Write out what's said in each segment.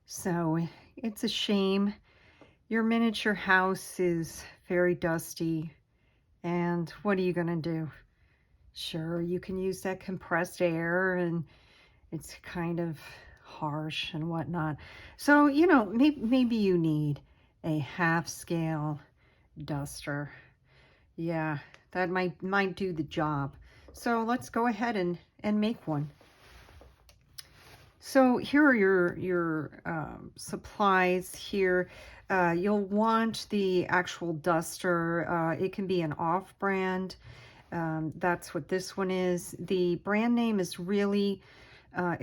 So it's a shame. Your miniature house is very dusty, and what are you gonna do? Sure, you can use that compressed air, and it's kind of harsh and whatnot. So, maybe you need a half-scale duster. Yeah, that might do the job. So let's go ahead and make one. So here are your supplies here. You'll want the actual duster. It can be an off-brand. That's what this one is. The brand name is really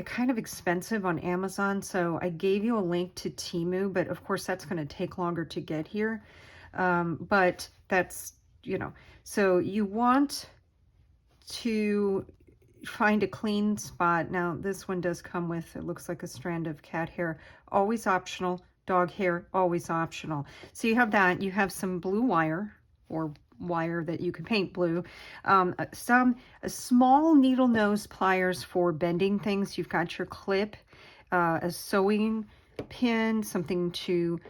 kind of expensive on Amazon, so I gave you a link to Temu, but of course that's going to take longer to get here. But that's, so you want to find a clean spot. Now this one does come with, it looks like a strand of cat hair, always optional. Dog hair, always optional. So you have that. You have some blue wire, or wire that you can paint blue. A small needle nose pliers for bending things. You've got your clip, a sewing pin, something to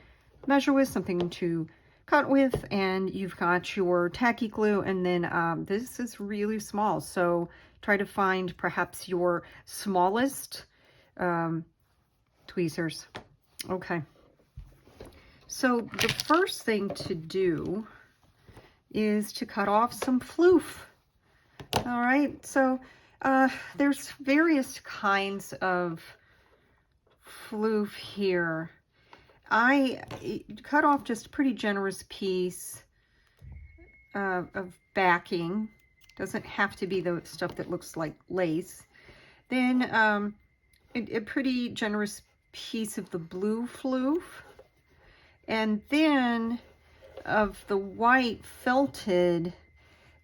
measure with, something to cut with, and you've got your tacky glue, and then this is really small, so try to find perhaps your smallest tweezers. Okay, so the first thing to do is to cut off some floof. All right, so there's various kinds of floof here. I cut off just a pretty generous piece of backing. Doesn't have to be the stuff that looks like lace. Then a pretty generous piece of the blue floof. And then of the white felted.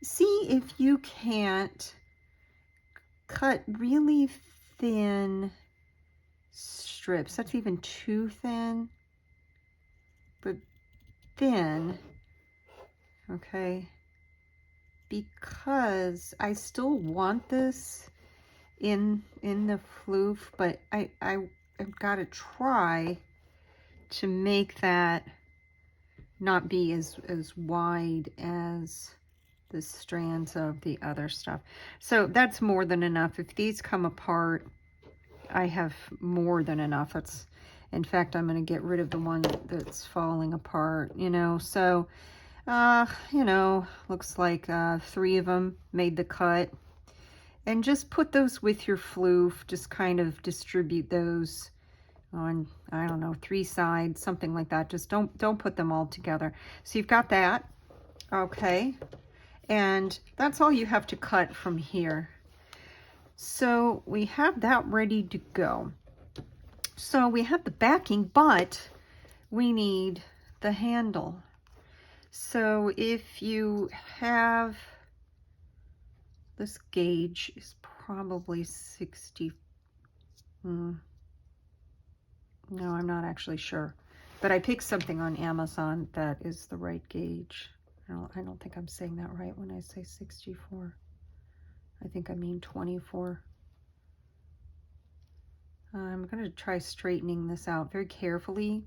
See if you can't cut really thin strips. That's even too thin. But thin, okay, because I still want this in the floof, but I've got to try to make that not be as wide as the strands of the other stuff. So that's more than enough. If these come apart, I have more than enough. That's, in fact, I'm going to get rid of the one that's falling apart, so, looks like 3 of them made the cut. And just put those with your floof, just kind of distribute those on, I don't know, 3 sides, something like that. Just don't put them all together. So you've got that, okay, and that's all you have to cut from here. So we have that ready to go. So we have the backing, but we need the handle. So if you have, this gauge is probably 60, no, I'm not actually sure, but I picked something on Amazon that is the right gauge. I don't think I'm saying that right when I say 64. I think I mean 24. I'm going to try straightening this out very carefully.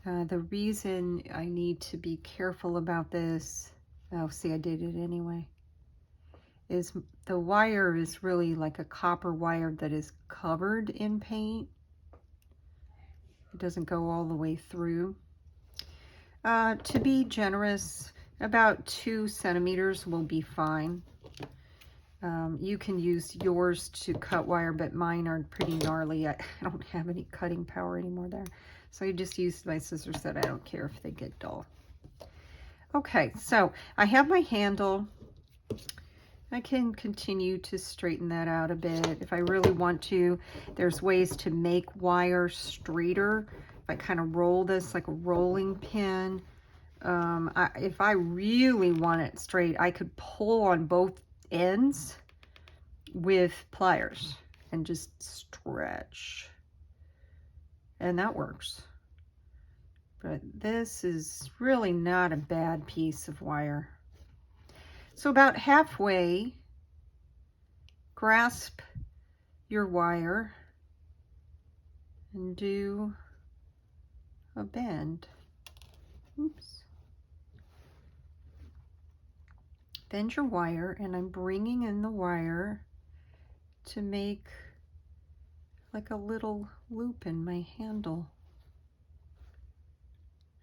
The reason I need to be careful about this, oh, see, I did it anyway, is the wire is really like a copper wire that is covered in paint. It doesn't go all the way through. To be generous, about 2 centimeters will be fine. You can use yours to cut wire, but mine are pretty gnarly. I don't have any cutting power anymore there. So I just use my scissors that I don't care if they get dull. Okay, so I have my handle. I can continue to straighten that out a bit if I really want to. There's ways to make wire straighter. If I kind of roll this like a rolling pin. If I really want it straight, I could pull on both ends with pliers and just stretch, and that works. But this is really not a bad piece of wire. So about halfway, grasp your wire and do a bend. Oops. Bend your wire, and I'm bringing in the wire to make like a little loop in my handle.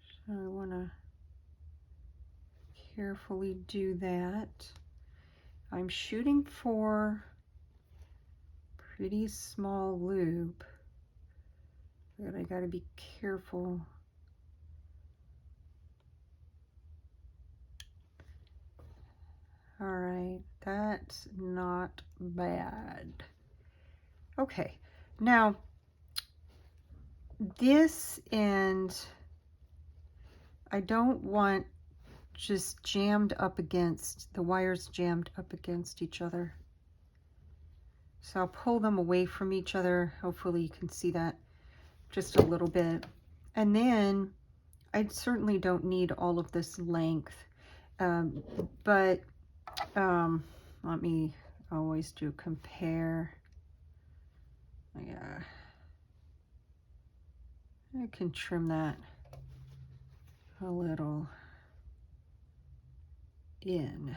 So I want to carefully do that. I'm shooting for pretty small loop, but I got to be careful. All right, that's not bad. Okay, now this end, I don't want just jammed up against, the wires jammed up against each other. So I'll pull them away from each other. Hopefully you can see that just a little bit. And then I certainly don't need all of this length, but let me always do compare. Yeah, I can trim that a little in.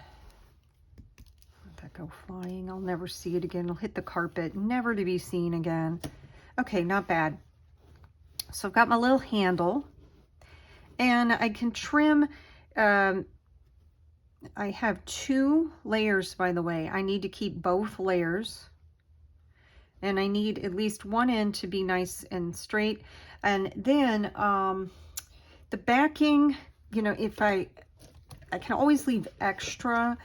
Let that go flying. I'll never see it again. It'll hit the carpet, never to be seen again. Okay, not bad. So I've got my little handle, and I can trim. I have 2 layers, by the way. I need to keep both layers, and I need at least one end to be nice and straight. And then the backing, you know, if I can always leave extra,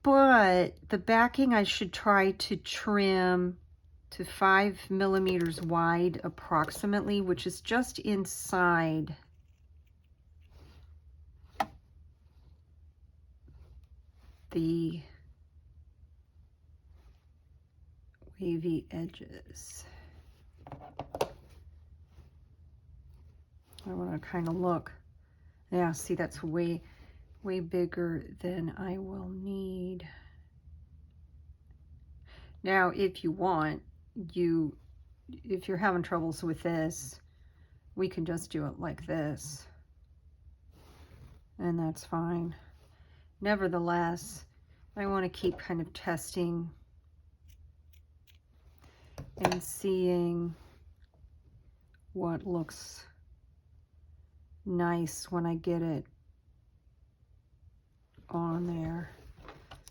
but the backing I should try to trim to 5 millimeters wide approximately, which is just inside the wavy edges. I want to kind of look. Yeah, see, that's way bigger than I will need. Now, if you want, if you're having troubles with this, we can just do it like this, and that's fine. Nevertheless, I want to keep kind of testing and seeing what looks nice when I get it on there.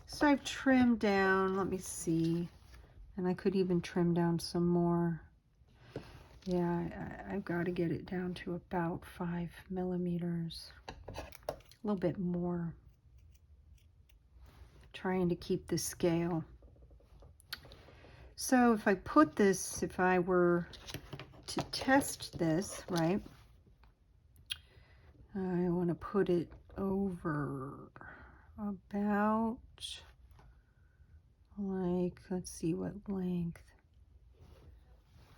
So I've trimmed down, let me see, and I could even trim down some more. Yeah, I've got to get it down to about 5 millimeters, a little bit more, trying to keep the scale. So if I put this, if I were to test this, right, I want to put it over about, like, let's see what length.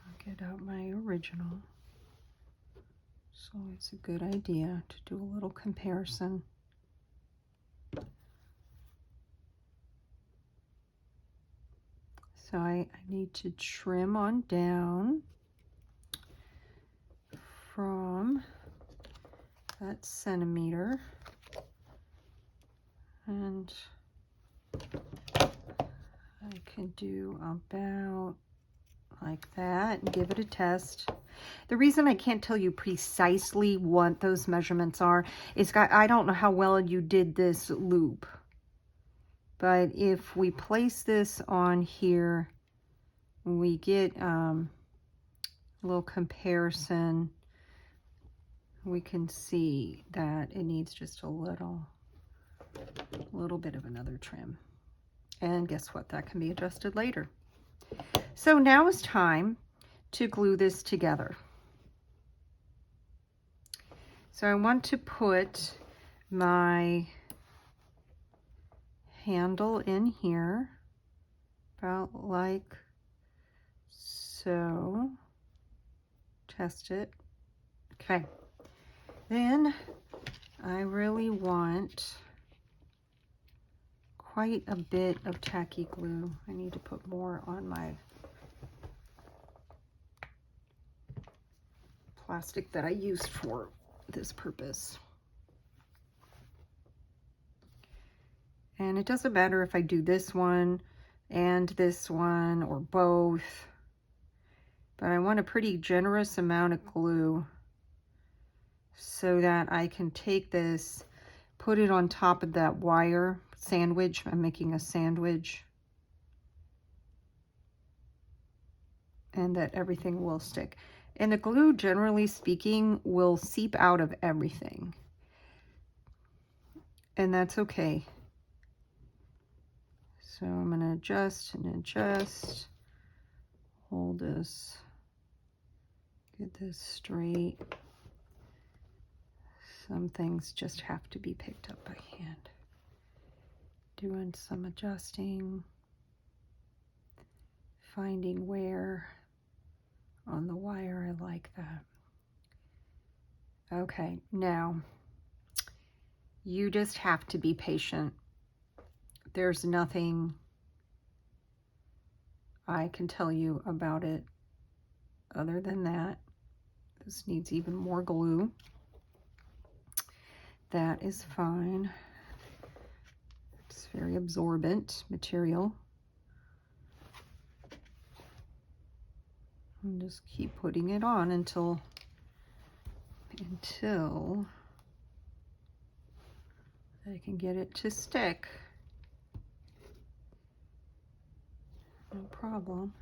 I'll get out my original. So it's a good idea to do a little comparison. So I need to trim on down from that centimeter, and I can do about like that and give it a test. The reason I can't tell you precisely what those measurements are is I don't know how well you did this loop. But if we place this on here, we get a little comparison. We can see that it needs just a little bit of another trim. And guess what? That can be adjusted later. So now is time to glue this together. So I want to put my handle in here, about like so. Test it. Okay. Then I really want quite a bit of tacky glue. I need to put more on my plastic that I used for this purpose. And it doesn't matter if I do this one and this one or both, but I want a pretty generous amount of glue so that I can take this, put it on top of that wire sandwich. I'm making a sandwich, and that everything will stick. And the glue, generally speaking, will seep out of everything, and that's okay. So I'm going to adjust and adjust, hold this, get this straight. Some things just have to be picked up by hand. Doing some adjusting, finding where on the wire I like that. Okay, now you just have to be patient. There's nothing I can tell you about it other than that. This needs even more glue. That is fine. It's very absorbent material. And just keep putting it on until I can get it to stick. No problem.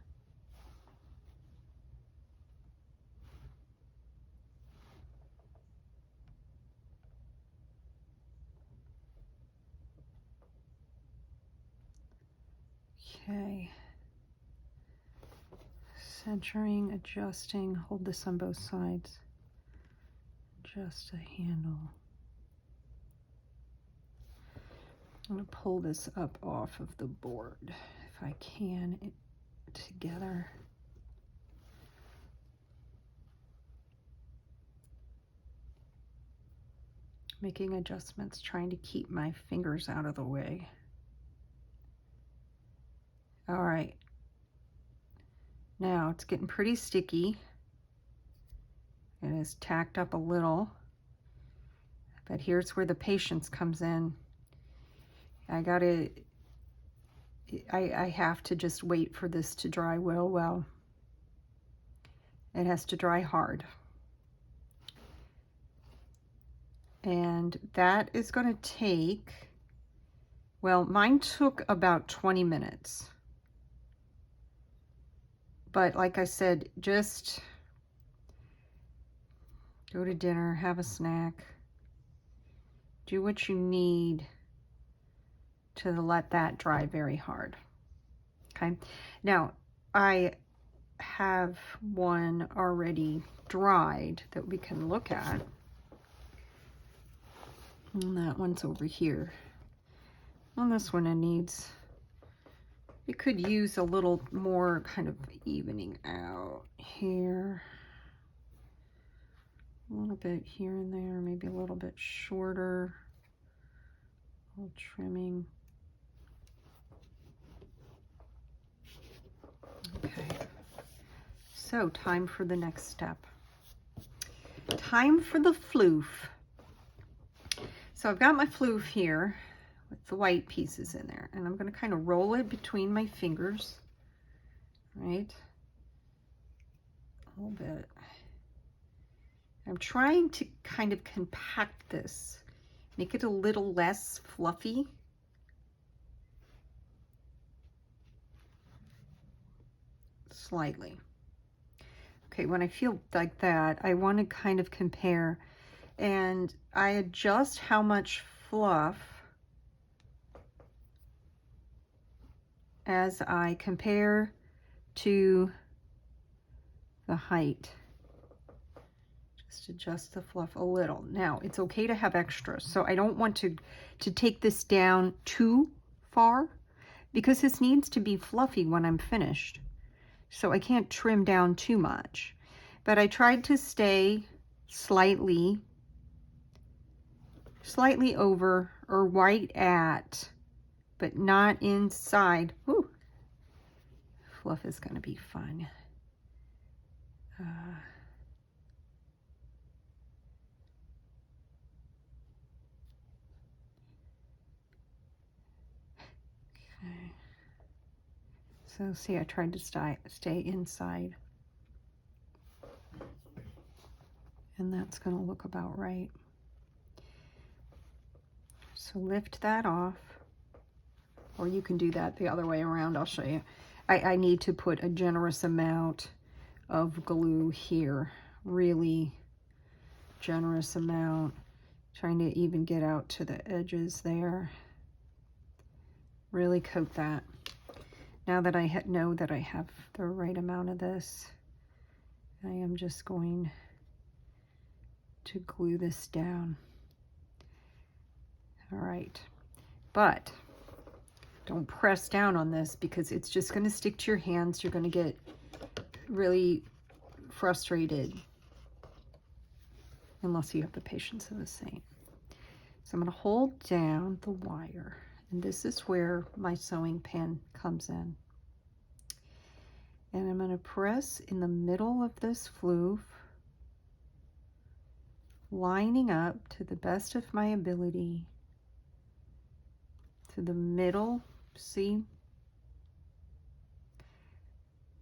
Okay. Centering, adjusting, hold this on both sides. Adjust a handle. I'm going to pull this up off of the board if I can together. Making adjustments, trying to keep my fingers out of the way. All right. Now it's getting pretty sticky. It is tacked up a little, but here's where the patience comes in. I have to just wait for this to dry well. It has to dry hard. And that is going to take, well, mine took about 20 minutes. But like I said, just go to dinner, have a snack, do what you need to let that dry very hard. Okay, now I have one already dried that we can look at. And that one's over here. On this one it could use a little more kind of evening out here. A little bit here and there, maybe a little bit shorter. A little trimming. Okay. So time for the next step. Time for the floof. So I've got my floof here with the white pieces in there, and I'm going to kind of roll it between my fingers, right? A little bit. I'm trying to kind of compact this, make it a little less fluffy. Slightly. Okay, when I feel like that, I want to kind of compare, and I adjust how much fluff as I compare to the height. Just adjust the fluff a little. Now, it's okay to have extras, so I don't want to take this down too far because this needs to be fluffy when I'm finished. So I can't trim down too much. But I tried to stay slightly over or right at, but not inside. Whew. Fluff is going to be fun. So see, I tried to stay inside. And that's going to look about right. So lift that off. Or you can do that the other way around. I'll show you. I need to put a generous amount of glue here. Really generous amount. Trying to even get out to the edges there. Really coat that. Now that I know that I have the right amount of this, I am just going to glue this down. All right, but don't press down on this because it's just going to stick to your hands. You're going to get really frustrated unless you have the patience of a saint. So I'm going to hold down the wire, and this is where my sewing pin comes in. And I'm going to press in the middle of this floof, lining up to the best of my ability to the middle, see,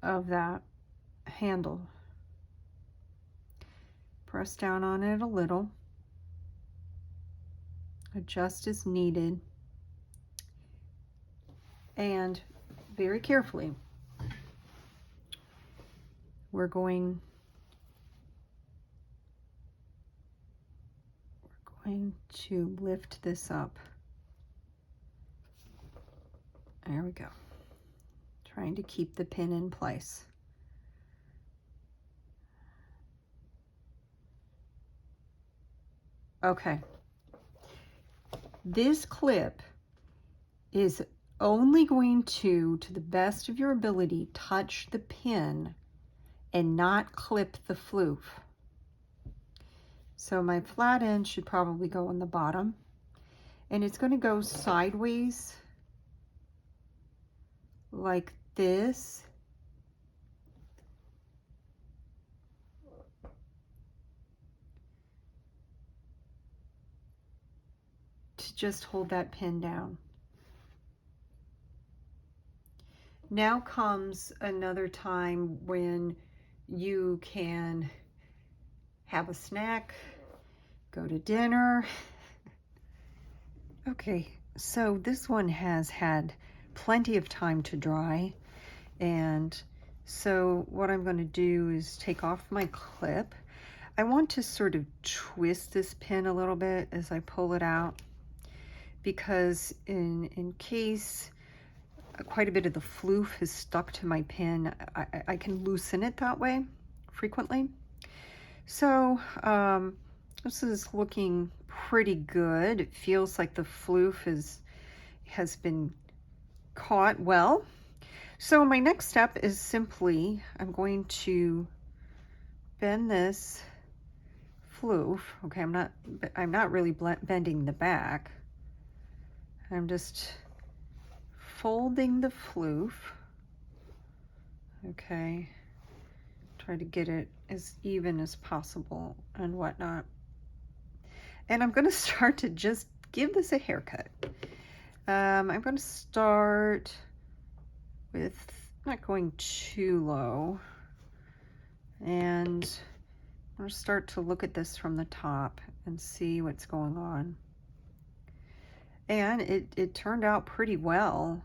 of that handle. Press down on it a little, adjust as needed, and very carefully, we're going to lift this up. There we go. Trying to keep the pin in place. Okay. This clip is only going to the best of your ability, touch the pin and not clip the floof. So my flat end should probably go on the bottom, and it's going to go sideways like this. To just hold that pin down. Now comes another time when you can have a snack, go to dinner. Okay, so this one has had plenty of time to dry, and so what I'm going to do is take off my clip. I want to sort of twist this pin a little bit as I pull it out, because in case quite a bit of the floof has stuck to my pin, I can loosen it that way frequently. So this is looking pretty good. It feels like the floof has been caught well. So my next step is simply, I'm going to bend this floof. Okay, I'm not really bending the back. I'm just folding the floof. Okay, try to get it as even as possible and whatnot. And I'm going to start to just give this a haircut. I'm going to start with not going too low, and I'm going to start to look at this from the top and see what's going on. And it turned out pretty well.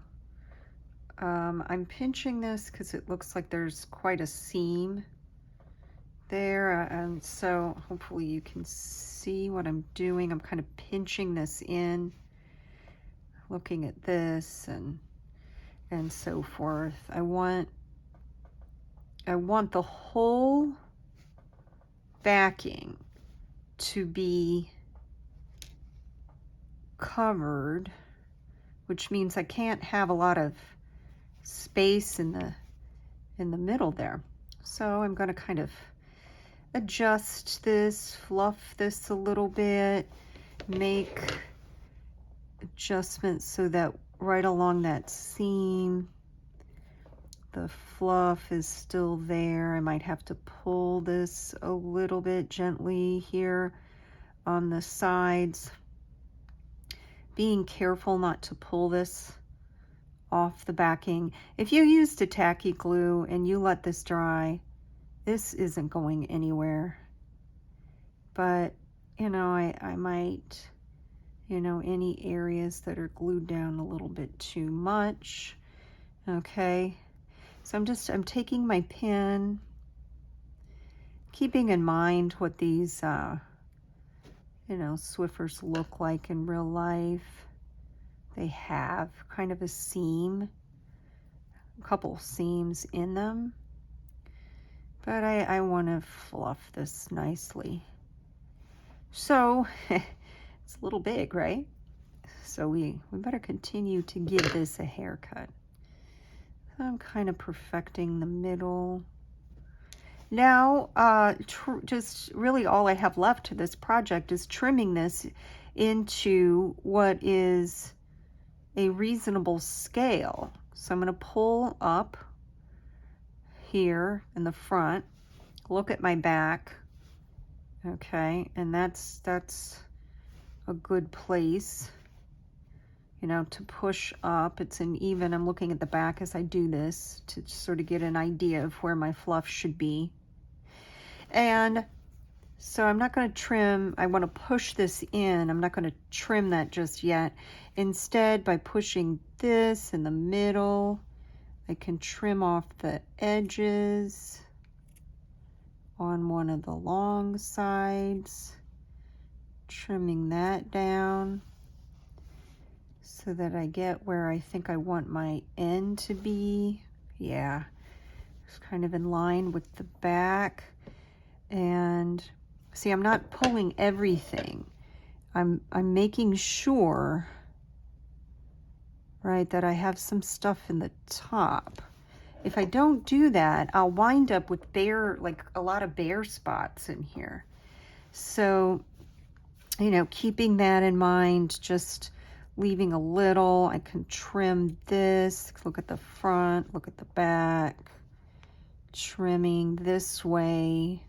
I'm pinching this because it looks like there's quite a seam there, and so hopefully you can see what I'm doing. I'm kind of pinching this in, looking at this and so forth. I want the whole backing to be covered, which means I can't have a lot of space in the middle there. So I'm going to kind of adjust this, fluff this a little bit, make adjustments so that right along that seam the fluff is still there. I might have to pull this a little bit gently here on the sides, being careful not to pull this off the backing. If you used a tacky glue and you let this dry, this isn't going anywhere. But, you know, I might, you know, any areas that are glued down a little bit too much. Okay. So I'm taking my pen, keeping in mind what these, you know, Swiffers look like in real life. They have kind of a seam, a couple seams in them. But I want to fluff this nicely. So it's a little big, right? So we better continue to give this a haircut. So I'm kind of perfecting the middle. Now, just really all I have left to this project is trimming this into what is a reasonable scale. So I'm going to pull up here in the front, look at my back, okay, and that's a good place, you know, to push up. It's an even, I'm looking at the back as I do this to sort of get an idea of where my fluff should be. And so I'm not going to trim, I want to push this in. I'm not going to trim that just yet. Instead, by pushing this in the middle, I can trim off the edges on one of the long sides, trimming that down so that I get where I think I want my end to be. Yeah, it's kind of in line with the back. And see, I'm not pulling everything. I'm making sure, right, that I have some stuff in the top. If I don't do that, I'll wind up with bare, like a lot of bare spots in here. So, you know, keeping that in mind, just leaving a little. I can trim this. Look at the front, look at the back. Trimming this way.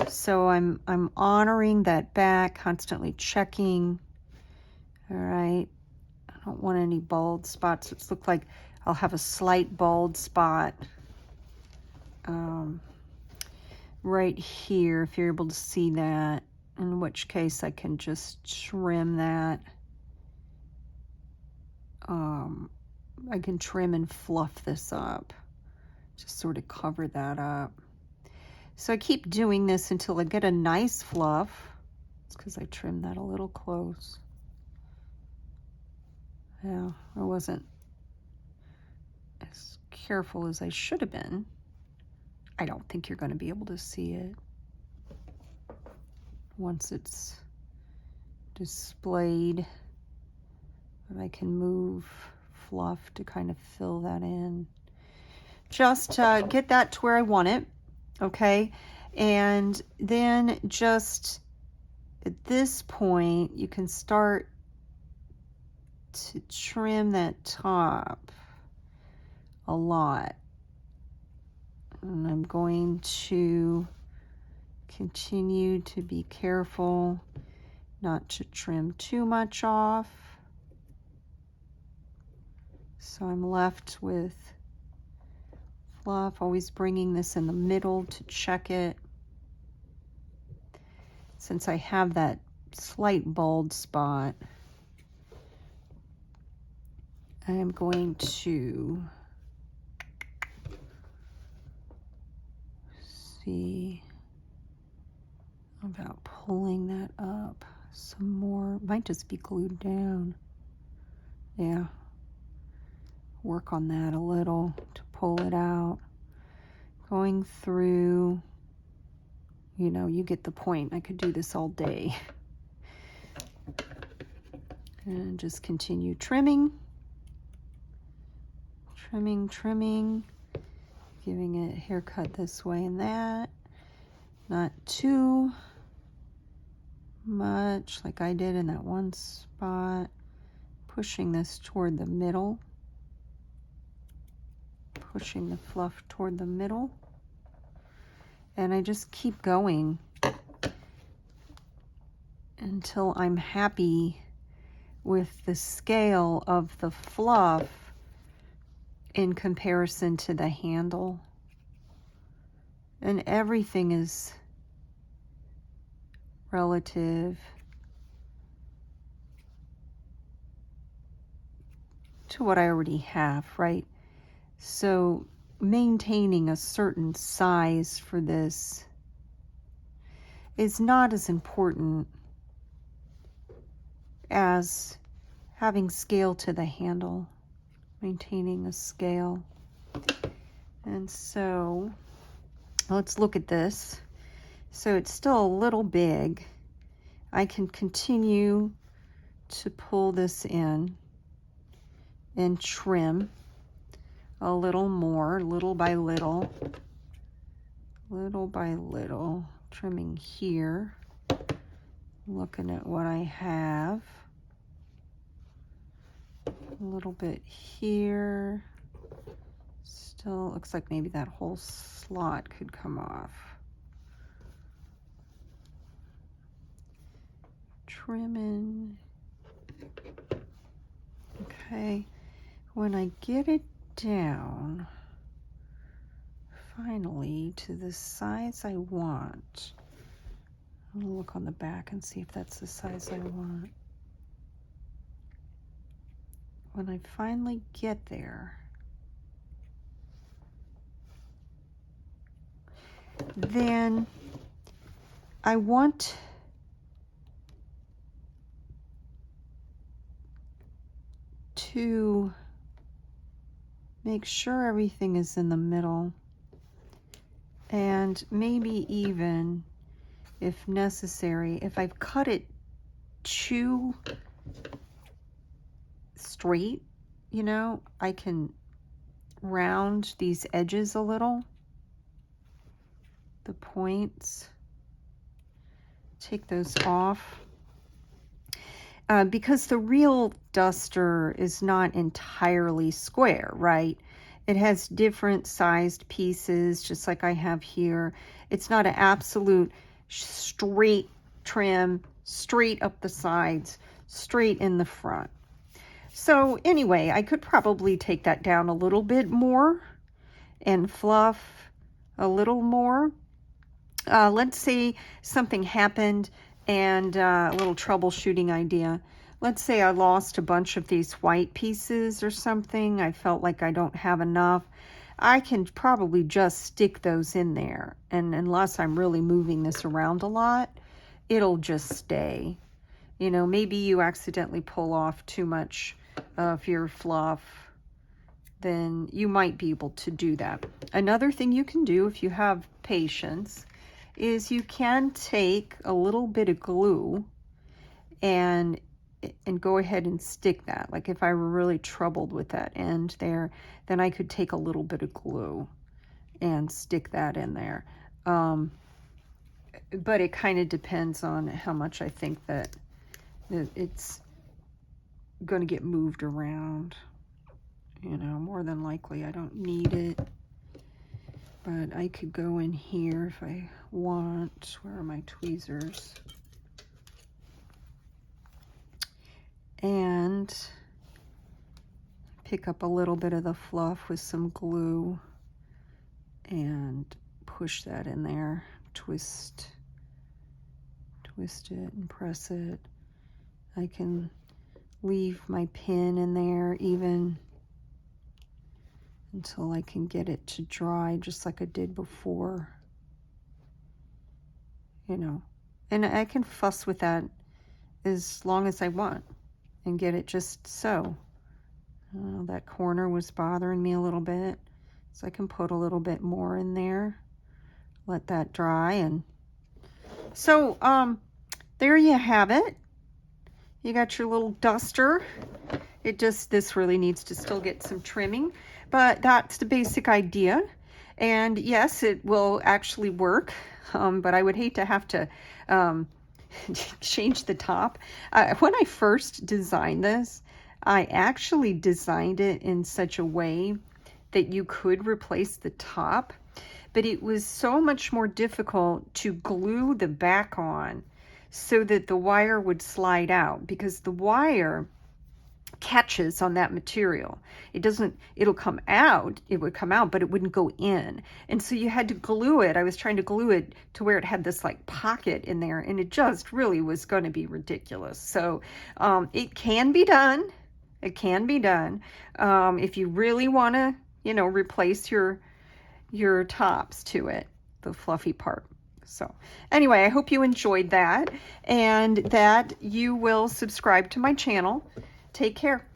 So I'm honoring that back, constantly checking. All right. I don't want any bald spots. It looks like I'll have a slight bald spot right here, if you're able to see that, in which case I can just trim that. I can trim and fluff this up, just sort of cover that up. So I keep doing this until I get a nice fluff. It's because I trimmed that a little close. Yeah, I wasn't as careful as I should have been. I don't think you're going to be able to see it once it's displayed. But I can move fluff to kind of fill that in. Just get that to where I want it. Okay, and then just at this point, you can start to trim that top a lot. And I'm going to continue to be careful not to trim too much off. So I'm left with fluff, always bringing this in the middle to check it. Since I have that slight bald spot, I am going to see about pulling that up some more. Might just be glued down. Yeah. Work on that a little to pull it out. Going through, you know, you get the point. I could do this all day. And just continue trimming. Trimming. Giving it a haircut this way and that. Not too much like I did in that one spot. Pushing this toward the middle. Pushing the fluff toward the middle. And I just keep going until I'm happy with the scale of the fluff in comparison to the handle. And everything is relative to what I already have, right? So maintaining a certain size for this is not as important as having scale to the handle, maintaining a scale. And so let's look at this. So it's still a little big. I can continue to pull this in and trim a little more, little by little, trimming here, looking at what I have, a little bit here. Still looks like maybe that whole slot could come off. Trimming. Okay, when I get it down finally to the size I want, I'm gonna look on the back and see if that's the size I want. When I finally get there, then I want to make sure everything is in the middle, and maybe even, if necessary, if I've cut it too straight, you know, I can round these edges a little, the points, take those off. Because the real duster is not entirely square, right? It has different sized pieces, just like I have here. It's not an absolute straight trim, straight up the sides, straight in the front. So anyway, I could probably take that down a little bit more and fluff a little more. Let's say something happened and a little troubleshooting idea. Let's say I lost a bunch of these white pieces or something. I felt like I don't have enough. I can probably just stick those in there. And unless I'm really moving this around a lot, it'll just stay. You know, maybe you accidentally pull off too much of your fluff, then you might be able to do that. Another thing you can do if you have patience is you can take a little bit of glue and go ahead and stick that. Like if I were really troubled with that end there, then I could take a little bit of glue and stick that in there. But it kind of depends on how much I think that it's going to get moved around. You know, more than likely I don't need it. But I could go in here if I want. Where are my tweezers? And pick up a little bit of the fluff with some glue and push that in there. Twist it and press it. I can leave my pin in there even until I can get it to dry, just like I did before, you know. And I can fuss with that as long as I want and get it just so. That corner was bothering me a little bit, so I can put a little bit more in there, let that dry. And so there you have it. You got your little duster. This really needs to still get some trimming, but that's the basic idea. And yes, it will actually work, but I would hate to have to change the top. When I first designed this, I actually designed it in such a way that you could replace the top, but it was so much more difficult to glue the back on so that the wire would slide out, because the wire catches on that material. It'll come out, it would come out, but it wouldn't go in. And so you had to glue it. I was trying to glue it to where it had this like pocket in there, and it just really was going to be ridiculous. So it can be done. It can be done. If you really want to, replace your tops to it, the fluffy part. So anyway, I hope you enjoyed that and that you will subscribe to my channel. Take care.